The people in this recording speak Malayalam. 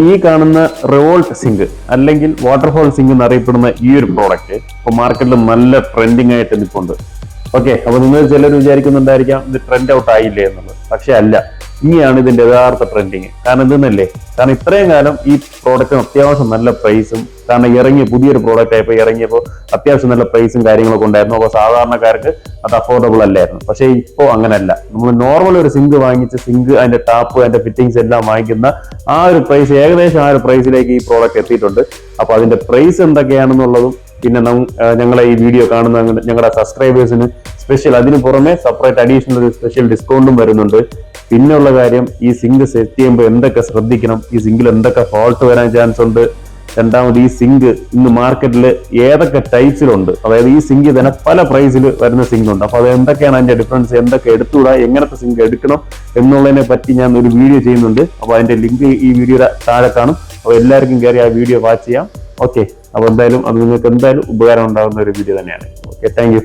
ഈ കാണുന്ന റിവോൾട്ട് സിങ്ക് അല്ലെങ്കിൽ വാട്ടർഫോൾ സിങ്ക് എന്നറിയപ്പെടുന്ന ഈ ഒരു പ്രോഡക്റ്റ് ഇപ്പൊ മാർക്കറ്റിൽ നല്ല ട്രെൻഡിങ് ആയിട്ട് നിൽപ്പുണ്ട്. ഓക്കെ, അപ്പൊ നിങ്ങൾ ചിലർ വിചാരിക്കുന്നുണ്ടായിരിക്കാം ഇത് ട്രെൻഡ് ഔട്ട് ആയില്ലേ എന്നുള്ളത്. പക്ഷെ അല്ല, ഇനിയാണ് ഇതിന്റെ യഥാർത്ഥ ട്രെൻഡിങ്. കാരണം എന്തെന്നല്ലേ, കാരണം ഇത്രയും കാലം ഈ പ്രോഡക്റ്റിന് അത്യാവശ്യം നല്ല പ്രൈസും, കാരണം ഇറങ്ങിയ പുതിയൊരു പ്രോഡക്റ്റ് ആയപ്പോൾ ഇറങ്ങിയപ്പോൾ അത്യാവശ്യം നല്ല പ്രൈസും കാര്യങ്ങളൊക്കെ ഉണ്ടായിരുന്നു. അപ്പോൾ സാധാരണക്കാർക്ക് അത് അഫോർഡബിൾ അല്ലായിരുന്നു. പക്ഷേ ഇപ്പോൾ അങ്ങനെയല്ല. നമ്മൾ നോർമൽ ഒരു സിങ്ക് വാങ്ങിച്ച് സിങ്ക് അതിന്റെ ടാപ്പ് അതിന്റെ ഫിറ്റിംഗ്സ് എല്ലാം വാങ്ങിക്കുന്ന ആ ഒരു പ്രൈസ്, ഏകദേശം ആ ഒരു പ്രൈസിലേക്ക് ഈ പ്രോഡക്റ്റ് എത്തിയിട്ടുണ്ട്. അപ്പൊ അതിന്റെ പ്രൈസ് എന്തൊക്കെയാണെന്നുള്ളതും പിന്നെ ഞങ്ങളെ ഈ വീഡിയോ കാണുന്ന ഞങ്ങളുടെ സബ്സ്ക്രൈബേഴ്സിന് സ്പെഷ്യൽ, അതിന് പുറമെ സെപ്പറേറ്റ് അഡീഷണൽ ഒരു സ്പെഷ്യൽ ഡിസ്കൗണ്ടും വരുന്നുണ്ട്. പിന്നെയുള്ള കാര്യം, ഈ സിങ്ക് സെറ്റ് ചെയ്യുമ്പോൾ എന്തൊക്കെ ശ്രദ്ധിക്കണം, ഈ സിങ്കിൽ എന്തൊക്കെ ഫോൾട്ട് വരാൻ ചാൻസ് ഉണ്ട്, രണ്ടാമത് ഈ സിങ്ക് ഇന്ന് മാർക്കറ്റിൽ ഏതൊക്കെ ടൈപ്സിലുണ്ട്, അതായത് ഈ സിങ്ക് തന്നെ പല പ്രൈസിൽ വരുന്ന സിങ്ക് ഉണ്ട്. അപ്പൊ അത് എന്തൊക്കെയാണ് അതിന്റെ ഡിഫറൻസ്, എന്തൊക്കെ എടുത്തുകൂടാ, എങ്ങനത്തെ സിങ്ക് എടുക്കണം എന്നുള്ളതിനെ പറ്റി ഞാൻ ഒരു വീഡിയോ ചെയ്യുന്നുണ്ട്. അപ്പൊ അതിന്റെ ലിങ്ക് ഈ വീഡിയോയുടെ താഴെ കാണും. അപ്പൊ എല്ലാവർക്കും കയറി ആ വീഡിയോ വാച്ച് ചെയ്യാം. ഓക്കെ, അപ്പൊ എന്തായാലും അത് നിങ്ങൾക്ക് എന്തായാലും ഉപകാരം ഉണ്ടാകുന്ന ഒരു വീഡിയോ തന്നെയാണ്. Okay, thank you.